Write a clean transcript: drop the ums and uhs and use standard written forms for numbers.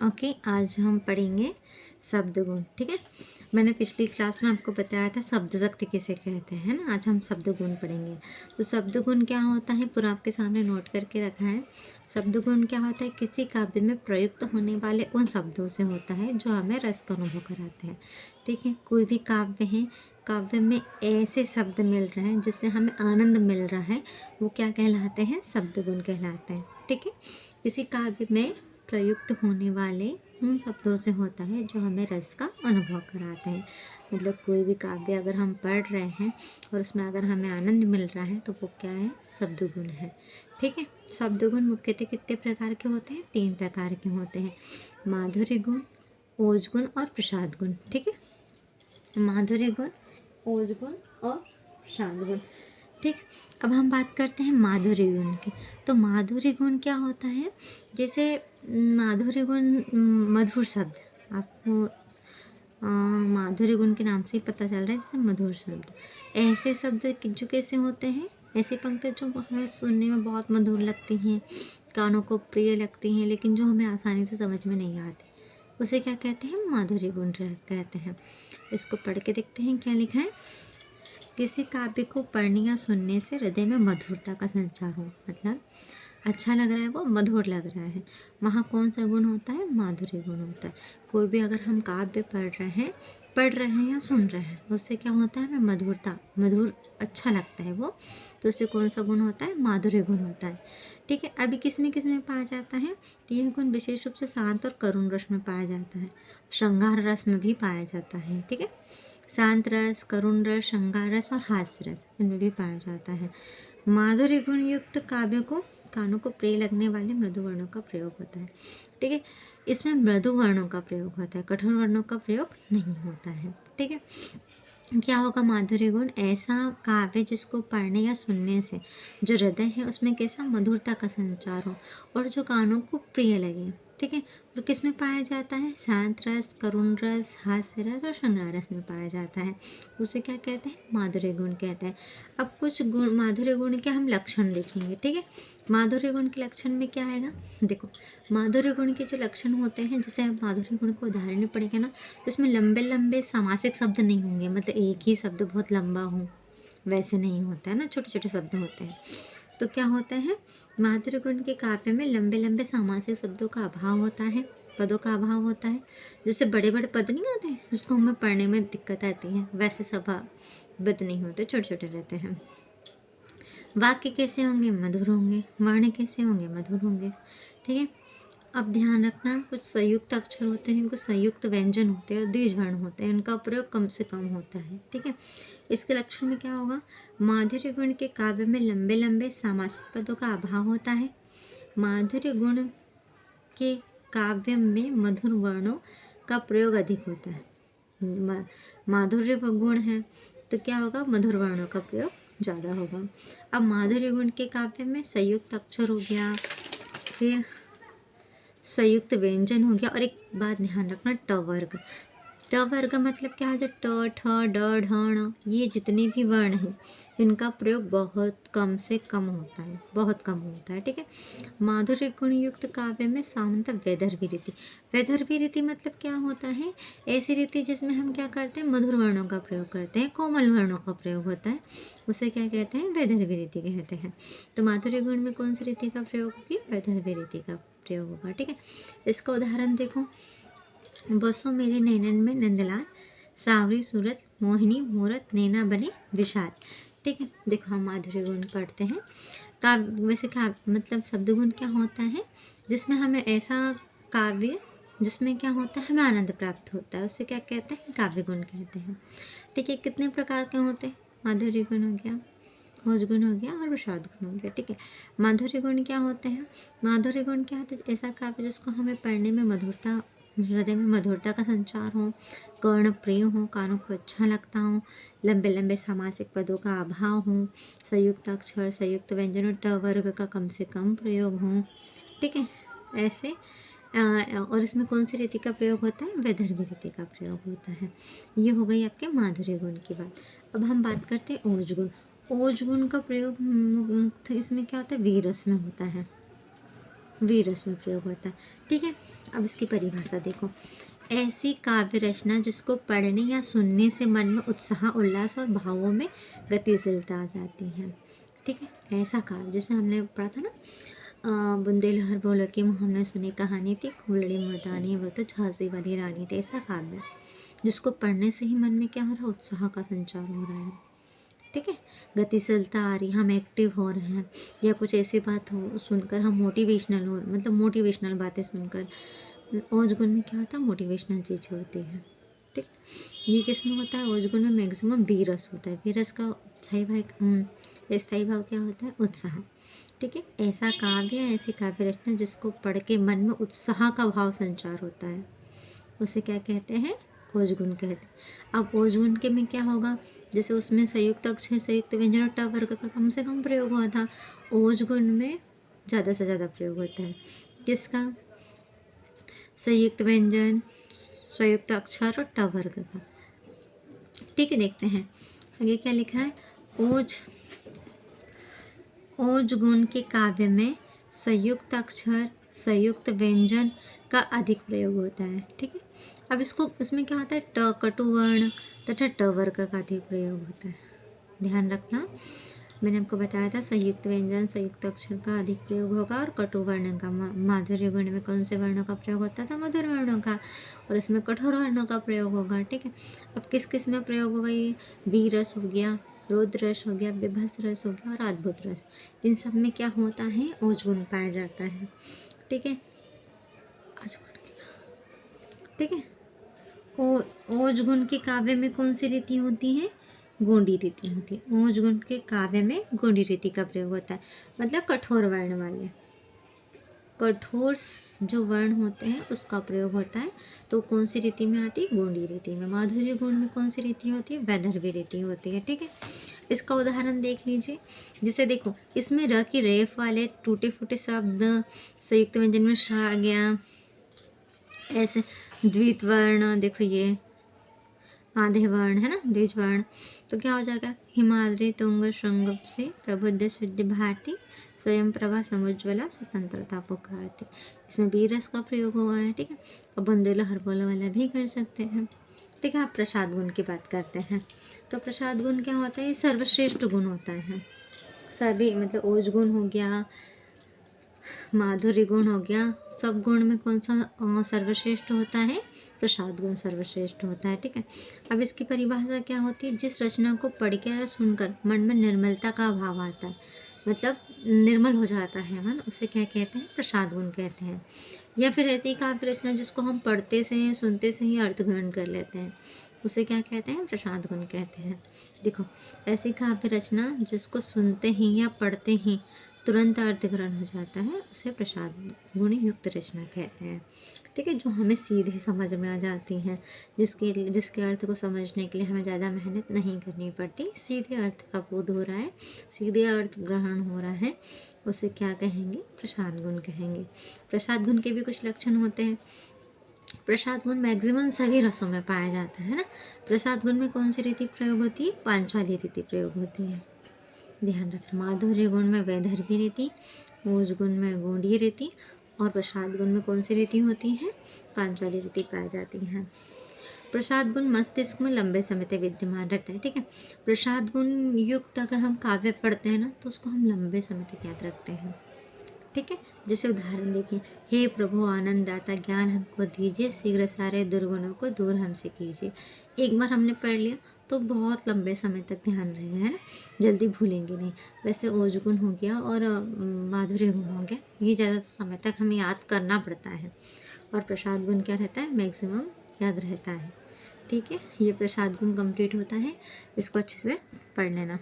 Okay, आज हम पढ़ेंगे शब्द गुण। ठीक है, मैंने पिछली क्लास में आपको बताया था शब्द शक्ति किसे कहते हैं ना। आज हम शब्द गुण पढ़ेंगे। तो शब्द गुण क्या होता है पूरा आपके सामने नोट करके रखा है। शब्द गुण क्या होता है, किसी काव्य में प्रयुक्त होने वाले उन शब्दों से होता है जो हमें रस का अनुभव कराते हैं। ठीक है, कोई भी काव्य है, काव्य में ऐसे शब्द मिल रहे हैं जिससे हमें आनंद मिल रहा है, वो क्या कहलाते हैं, शब्द गुण कहलाते हैं। ठीक है, किसी काव्य में प्रयुक्त होने वाले उन शब्दों से होता है जो हमें रस का अनुभव कराते हैं। मतलब कोई भी काव्य अगर हम पढ़ रहे हैं और उसमें अगर हमें आनंद मिल रहा है तो वो क्या है, शब्द गुण है। ठीक है, शब्द गुण मुख्यतः कितने प्रकार के होते हैं, 3 प्रकार के होते हैं, माधुर्य गुण, ओज गुण और प्रसाद गुण। ठीक है, माधुर्य गुण, ओज गुण और प्रसाद गुण। ठीक, अब हम बात करते हैं माधुर्य गुण की। तो माधुर्य गुण क्या होता है, जैसे माधुर्य गुण मधुर शब्द, आपको माधुर्य गुण के नाम से ही पता चल रहा है, जैसे मधुर शब्द। ऐसे शब्द जो कैसे होते हैं, ऐसी पंक्ति जो हमें सुनने में बहुत मधुर लगती हैं, कानों को प्रिय लगती हैं, लेकिन जो हमें आसानी से समझ में नहीं आती, उसे क्या कहते हैं, माधुर्य गुण कहते हैं। इसको पढ़ के देखते हैं क्या लिखा है। किसी काव्य को पढ़ने या सुनने से हृदय में मधुरता का संचार हो, मतलब अच्छा लग रहा है, वो मधुर लग रहा है, वहाँ कौन सा गुण होता है, माधुर्य गुण होता है। कोई भी अगर हम काव्य पढ़ रहे हैं या सुन रहे हैं, उससे क्या होता है, हमें मधुरता, मधुर अच्छा लगता है वो, तो उससे कौन सा गुण होता है, माधुर्य गुण होता है। ठीक है, अभी किस में पाया जाता है, तो यह गुण विशेष रूप से शांत और करुण रस में पाया जाता है, श्रृंगार रस में भी पाया जाता है। ठीक है, शांत रस, करुण रस, श्रृंगार रस और हास्य रस, इनमें भी पाया जाता है। माधुर्य गुण युक्त काव्य को कानों को प्रिय लगने वाले मृदु वर्णों का प्रयोग होता है। ठीक है, इसमें मृदु वर्णों का प्रयोग होता है, कठोर वर्णों का प्रयोग नहीं होता है। ठीक है, क्या होगा, माधुर्य गुण ऐसा काव्य जिसको पढ़ने या सुनने से जो हृदय है उसमें कैसा मधुरता का संचार हो और जो कानों को प्रिय लगे। ठीक है, और किस में पाया जाता है, शांत रस, करुण रस, हास्य रस और श्रृंगार रस में पाया जाता है, उसे क्या कहते हैं, माधुर्य गुण कहते हैं। अब कुछ गुण, माधुर्य गुण के हम लक्षण देखेंगे। ठीक है, माधुर्य गुण के लक्षण में क्या आएगा, देखो माधुर्य गुण के जो लक्षण होते हैं, जैसे हम माधुर्य गुण को उदाहरण में पढ़ेंगे ना, तो इसमें लंबे लंबे समासिक शब्द नहीं होंगे, मतलब एक ही शब्द बहुत लंबा हो, वैसे नहीं होता है ना, छोटे छोटे शब्द होते हैं। तो क्या होता है, माधुर्य गुण के काव्य में लंबे लंबे समासिक शब्दों का अभाव होता है, पदों का अभाव होता है। जैसे बड़े बड़े पद नहीं होते जिसको हमें पढ़ने में दिक्कत आती है, वैसे पद नहीं होते, छोटे छोटे रहते हैं। वाक्य कैसे होंगे, मधुर होंगे, वर्ण कैसे होंगे, मधुर होंगे। ठीक है, अब ध्यान रखना, कुछ संयुक्त अक्षर होते हैं, कुछ संयुक्त व्यंजन होते हैं और दीर्घ वर्ण होते हैं, इनका प्रयोग कम से कम होता है। ठीक है, इसके लक्षण में क्या होगा, माधुर्य गुण के काव्य में लंबे लंबे समासिक पदों का अभाव होता है, माधुर्य गुण के काव्य में मधुर वर्णों का प्रयोग अधिक होता है। माधुर्य गुण है तो क्या होगा, मधुर वर्णों का प्रयोग ज़्यादा होगा। अब माधुर्य गुण के काव्य में संयुक्त अक्षर हो गया, फिर संयुक्त व्यंजन हो गया, और एक बात ध्यान रखना, ट वर्ग। ट वर्ग मतलब क्या है, जो ट, ठ, ड, ढ, ण, ये जितने भी वर्ण हैं इनका प्रयोग बहुत कम से कम होता है, बहुत कम होता है। ठीक है, माधुर्य गुण युक्त काव्य में सामान्यतः वैदर्भी रीति। वैदर्भी रीति मतलब क्या होता है, ऐसी रीति जिसमें हम क्या करते हैं, मधुर वर्णों का प्रयोग करते हैं, कोमल वर्णों का प्रयोग होता है, उसे क्या कहते हैं, वैदर्भी रीति कहते हैं। तो माधुर्य गुण में कौन सी रीति का प्रयोग होगी, वैदर्भी रीति का प्रयोग होगा। ठीक है, इसका उदाहरण देखो, बसो मेरे नैनन में नंदलाल, सावरी सूरत मोहिनी मूरत, नैना बने विशाल। ठीक है, देखो हम माधुर्य गुण पढ़ते हैं। काव्य वैसे काव्य मतलब शब्द गुण क्या होता है, जिसमें हमें ऐसा काव्य जिसमें क्या होता है, हमें आनंद प्राप्त होता है, उसे क्या कहते हैं, काव्य गुण कहते हैं। ठीक है, कितने प्रकार के होते हैं, माधुर्य गुण हो गया, ओज गुण हो गया और प्रसाद गुण हो गया। ठीक है, माधुर्य गुण क्या होते हैं, माधुर्य गुण क्या होता है, ऐसा काव्य जिसको हमें पढ़ने में मधुरता, हृदय में मधुरता का संचार हो, कर्ण प्रिय हो, कानों को अच्छा लगता हो, लंबे लंबे सामासिक पदों का अभाव हो, संयुक्त अक्षर, संयुक्त व्यंजनों, ट वर्ग का कम से कम प्रयोग हो। ठीक है, ऐसे और इसमें कौन सी रीति का प्रयोग होता है, वैदर्भी रीति का प्रयोग होता है। ये हो गई आपके माधुर्य गुण की बात। अब हम बात करते हैं ओज गुण। ओज गुण का प्रयोग मुख्य इसमें क्या होता है, वीर रस में होता है। वीरस में प्रयोग होता है। ठीक है, अब इसकी परिभाषा देखो। ऐसी काव्य रचना जिसको पढ़ने या सुनने से मन में उत्साह, उल्लास और भावों में गतिशीलता आ जाती है। ठीक है, ऐसा काव्य जैसे हमने पढ़ा था ना, बुंदेलहर बोलो कि हमने सुनी कहानी थी, कुलड़ी मुर्दानी वो तो झांसी वाली रानी थी। ऐसा काव्य जिसको पढ़ने से ही मन में क्या हो रहा है, उत्साह का संचार हो रहा है। ठीक है, गतिशीलता आ रही, हम एक्टिव हो रहे हैं, या कुछ ऐसी बात हो सुनकर हम मोटिवेशनल हो, मतलब मोटिवेशनल बातें सुनकर। ओज गुण में क्या होता है, मोटिवेशनल चीज़ होती है। ठीक, ये किस में होता है, ओज गुण में मैक्सिमम बीरस होता है। बीरस का स्थायी भाव क्या होता है, उत्साह। ठीक है, ऐसा काव्य, ऐसी काव्य रचना जिसको पढ़ के मन में उत्साह का भाव संचार होता है, उसे क्या कहते हैं, ओज गुण कहते हैं। अब ओज गुण के में क्या होगा, जैसे उसमें संयुक्त अक्षर, संयुक्त व्यंजन और ट वर्ग का कम से कम प्रयोग हुआ था, ओज गुण में ज़्यादा से ज़्यादा प्रयोग होता है। किसका, संयुक्त व्यंजन, संयुक्त अक्षर और ट वर्ग का। ठीक है, देखते हैं आगे क्या लिखा है। ओज गुण के काव्य में संयुक्त अक्षर, संयुक्त व्यंजन का अधिक प्रयोग होता है। ठीक है, अब इसमें क्या होता है, ट कटु वर्ण तथा ट वर्ग का अधिक प्रयोग होता है। ध्यान रखना, मैंने आपको बताया था संयुक्त व्यंजन, संयुक्त अक्षर का अधिक प्रयोग होगा, और कटु वर्ण का, माधुर्य गुण में कौन से वर्णों का प्रयोग होता था, मधुर वर्णों का, और इसमें कठोर वर्णों का प्रयोग होगा। ठीक है, अब किस किस में प्रयोग होगा, ये वीरस हो गया, रौद्र रस हो गया, विभत्स रस हो गया और अद्भुत रस। इन सब में क्या होता है, ओज गुण पाया जाता है। ठीक है, ठीक है, ओज गुण के काव्य में कौन सी रीति होती है, गोंडी रीति होती है। ओज गुण के काव्य में गोंडी रीति का प्रयोग होता है, मतलब कठोर वर्ण वाले, कठोर जो वर्ण होते हैं उसका प्रयोग होता है। तो कौन सी रीति में आती है, गोंडी रीति में। माधुर्य गुण में कौन सी रीति होती है, वैदर्भी रीति होती है। ठीक है, इसका उदाहरण देख लीजिए। जैसे देखो, इसमें र की रेफ वाले टूटे फूटे शब्द, संयुक्त व्यंजन में श आ गया, ऐसे द्वित वर्ण, देखो ये आधे वर्ण है ना, द्विज वर्ण, तो क्या हो जाएगा, हिमाद्री तुंग श्रृंग से प्रबुद्ध शुद्ध भारती, स्वयं प्रभा समुज्वला स्वतंत्रता पुकारती। इसमें बीरस का प्रयोग हुआ है। ठीक है, अब बुंदेला हरबोला वाला भी कर सकते हैं। ठीक है, आप प्रसाद गुण की बात करते हैं। तो प्रसाद गुण क्या होता है, ये सर्वश्रेष्ठ गुण होता है। सभी मतलब ओज गुण हो गया, माधुर्य गुण हो गया, सब गुण में कौन सा सर्वश्रेष्ठ होता है, प्रसाद गुण सर्वश्रेष्ठ होता है। ठीक है, अब इसकी परिभाषा क्या होती है, जिस रचना को पढ़कर या सुनकर मन में निर्मलता का भाव आता है, मतलब निर्मल हो जाता है मन, उसे क्या कहते हैं, प्रसाद गुण कहते हैं। या फिर ऐसी काव्य रचना जिसको हम पढ़ते से ही, सुनते से ही अर्थ ग्रहण कर लेते हैं, उसे क्या कहते हैं, प्रसाद गुण कहते हैं। देखो, ऐसी काव्य रचना जिसको सुनते ही या पढ़ते ही तुरंत अर्थ ग्रहण हो जाता है, उसे प्रसाद गुण युक्त रचना कहते हैं। ठीक है, जो हमें सीधे समझ में आ जाती हैं, जिसके अर्थ को समझने के लिए हमें ज़्यादा मेहनत नहीं करनी पड़ती, सीधे अर्थ का बोध हो रहा है, सीधे अर्थ ग्रहण हो रहा है, उसे क्या कहेंगे, प्रसाद गुण कहेंगे। प्रसाद गुण के भी कुछ लक्षण होते हैं। प्रसाद गुण मैक्सिमम सभी रसों में पाया जाता है ना। प्रसाद गुण में कौन सी रीति प्रयोग होती है, पांचाली रीति प्रयोग होती है। ध्यान रखना, माधुर्य गुण में वैदर्भी रीति, ओज गुण में गोंडी रीति, और प्रसाद गुण में कौन सी रीति होती है, पांचाली रीति पाई जाती है। प्रसाद गुण मस्तिष्क में लंबे समय तक विद्यमान रहता है। ठीक है, प्रसाद गुण युक्त अगर हम काव्य पढ़ते हैं ना, तो उसको हम लंबे समय तक याद रखते हैं। ठीक है, जैसे उदाहरण देखिए, हे प्रभु आनंद दाता ज्ञान हमको दीजिए, शीघ्र सारे दुर्गुणों को दूर हमसे कीजिए। एक बार हमने पढ़ लिया तो बहुत लंबे समय तक ध्यान रहेगा, है ना, जल्दी भूलेंगे नहीं। वैसे ओज गुण हो गया और माधुर्य गुण हो गया, ये ज़्यादा समय तक हमें याद करना पड़ता है, और प्रसाद गुण क्या रहता है, मैक्सिमम याद रहता है। ठीक है, ये प्रसाद गुण कंप्लीट होता है, इसको अच्छे से पढ़ लेना।